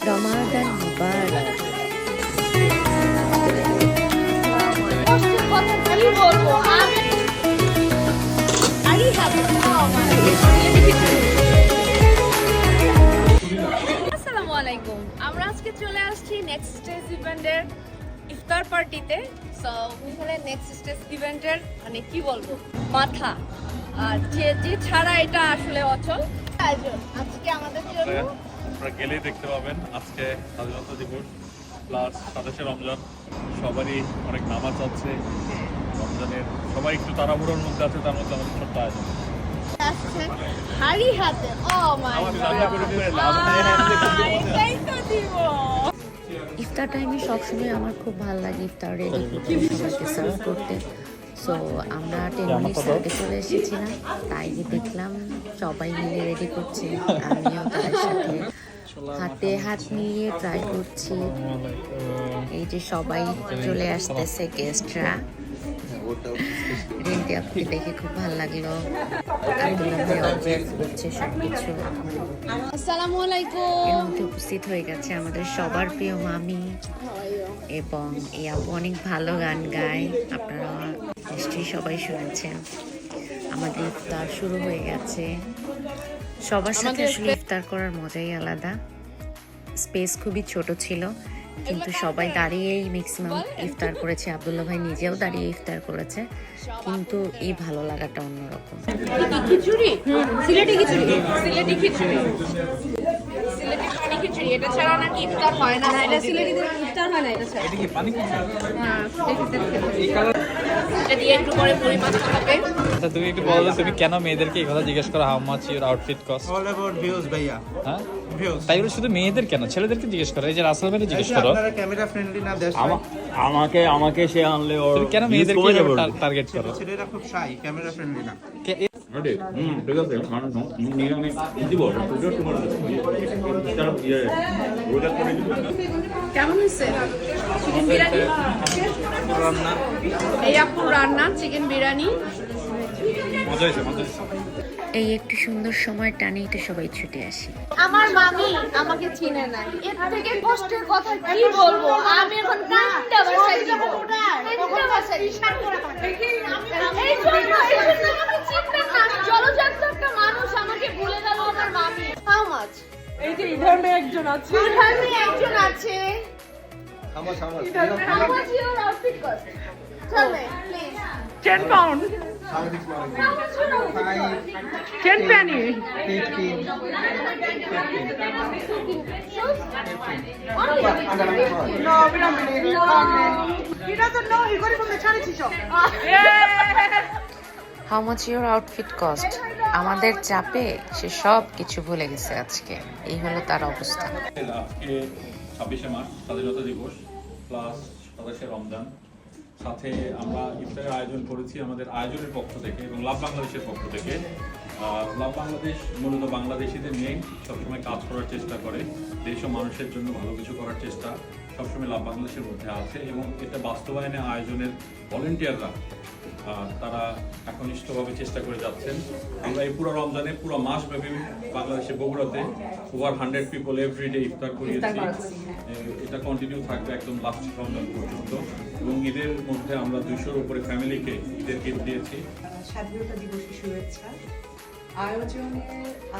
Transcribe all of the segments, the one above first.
রমাদান মুবারক। আসসালামু আলাইকুম। আমরা আজকে চলে আসছি নেক্সট স্টেজ ইভেন্টের ইফতার পার্টিতে। সো এখানে নেক্সট স্টেজ ইভেন্টের মানে কি বলবো মাথা, আর যে ছাড়া এটা আসলে অচল। আজকে আমাদের জন্য আপনারা গেলেই দেখতে পাবেন আজকে স্বাধীনতা দিবস প্লাস 27শে রমজান, সবারই অনেক নামাজ আছে রমজানের, সবাই একটু তাড়াহুড়োর মধ্যে আছে, তার মধ্যে আমাদের ছোট্ট আয়োজন আসছে হাড়ি হাতে। ও মাই গড, এটাই তো দিব। ইফতার টাইমে সবসময় আমার খুব ভালো লাগে ইফতার রেডি করতে, সবাইকে সার্ভ করতে। সো আমরা 10 মিনিটস আগে চলে এসেছিলাম, তাই দেখলাম সবাই মিলে রেডি করছে, আমিও তাদের সাথে হাতে হাত নিয়ে ট্রাই করছি। এই যে সবাই চলে আসতেছে গেস্টরা। রিন্টি আপুকে দেখে খুব ভালো লাগলো, আব্দুল্লাহ ভাই অবজার্ভ করছে সবকিছু। আসসালামু আলাইকুম। এর মধ্যে উপস্থিত হয়ে গেছে আমাদের সবার প্রিয় মামি, এবং এই আপু অনেক ভালো গান গায়, আপনারা নিশ্চয়ই সবাই শুনেছেন। আমাদের ইফতার শুরু হয়ে গেছে, সবার সাথে আসলে ইফতার করার মজাই আলাদা। স্পেস খুবই ছোট ছিল, কিন্তু সবাই দাঁড়িয়েই ম্যাক্সিমাম ইফতার করেছে। আব্দুল্লাহ ভাই নিজেও দাঁড়িয়ে ইফতার করেছে, কিন্তু এই ভালো লাগাটা অন্যরকম। খিচুড়ি, সিলেটি খিচুড়ি, সিলেটি খিচুড়ি, সিলেটি পানি খিচুড়ি, এটা ছাড়া নাকি ইফতার হয় না। এটা সিলেটিদের ইফতার হয় না এটা ছাড়া। এটা কি পানি খিচুড়ি? হ্যাঁ, এটা দিয়ে একটু পরে মুড়ি মাখতে হবে। আচ্ছা, তুমি একটু বলো, তুমি কেন মেয়েদেরকে এই কথা জিজ্ঞেস করো, how much your outfit cost? All about views ভাইয়া। হ্যাঁ, ভিউজ। তাই বলে শুধু মেয়েদের কেন, ছেলেদেরকে জিজ্ঞেস করো। এই যে রাসেল ভাইকে জিজ্ঞেস করো, আপনারা ক্যামেরা ফ্রেন্ডলি না দেশ। আমাকে সে আনলে ওর তুমি কেন মেয়েদেরকে টার্গেট করো? ছেলেরা খুব শাই, ক্যামেরা ফ্রেন্ডলি না। ঠিক আছে দিব কেমন হয়েছে চিকেন বিরিয়ানি? এই আপুর রান্না চিকেন বিরিয়ানি। মজা হয়েছে, মজা হয়েছে। এই একটু সুন্দর সময় টানেই তো সবাই ছুটে আসি। আমার মামি আমাকে চিনে না, এর থেকে কষ্টের কথা কি বলবো। আমি এখন কান্না ভাষায় দিব, কান্না ভাষায় এই জন্য আমাকে চিনবে না। আমি জলজান্ত একটা মানুষ, আমাকে ভুলে গেল আমার মামি। How much? এই যে ইধারে একজন আছে, ইধারে একজন আছে। How much your outfit cost? Tell me please. 10 pound, 10 penny. No, we don't believe it. He doesn't know. He got it from the charity shop. How much your outfit cost? আমাদের চাপে সে সব কিছু ভুলে গেছে আজকে, এই হলো তার অবস্থা। আজকে 26শে মার্চ স্বাধীনতা দিবস প্লাস 27শে রমজান, সাথে আমরা ইফতারের আয়োজন করেছি আমাদের আয়োজনের পক্ষ থেকে এবং লাভ বাংলাদেশের পক্ষ থেকে। লাভ বাংলাদেশ মূলত বাংলাদেশিদের নিয়েই সবসময় কাজ করার চেষ্টা করে, দেশ ও মানুষের জন্য ভালো কিছু করার চেষ্টা সবসময় লাভ বাংলাদেশের মধ্যে আছে, এবং এটা বাস্তবায়নে আয়োজনের ভলেন্টিয়াররা তারা একনিষ্ঠভাবে চেষ্টা করে যাচ্ছেন। আমরা এই পুরো রমজানে পুরো মাস ব্যাপী বাংলাদেশে বগুড়াতে ওভার 100 পিপল এভরিডে ইফতার করিয়েছি। এটা কন্টিনিউ থাকবে একদম লাস্ট রমজান পর্যন্ত, এবং ঈদের মধ্যে আমরা 200-র উপরে ফ্যামিলিকে ঈদের গিফট দিয়েছি। স্বাধীনতা দিবসের শুভেচ্ছা।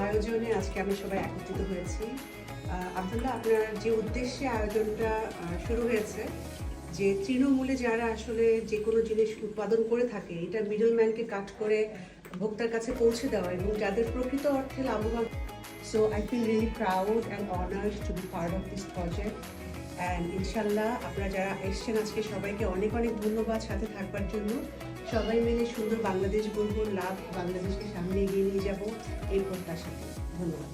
আয়োজনে আজকে আমরা সবাই একত্রিত হয়েছি। আব্দুল্লাহ, আপনার যে উদ্দেশ্যে আয়োজনটা শুরু হয়েছে, যে তৃণমূলে যারা আসলে যে কোনো জিনিস উৎপাদন করে থাকে, এটা মিডলম্যানকে কাট করে ভোক্তার কাছে পৌঁছে দেওয়া, এবং যাদের প্রকৃত অর্থে লাভবান। So I feel really proud and honoured to be part of this project. And ইনশাল্লাহ আপনারা যারা এসছেন আজকে সবাইকে অনেক অনেক ধন্যবাদ সাথে থাকবার জন্য। সবাই মিলে সুন্দর বাংলাদেশ গড়ব, লাভ বাংলাদেশকে সামনে এগিয়ে নিয়ে যাব এই প্রত্যাশাতে। ধন্যবাদ।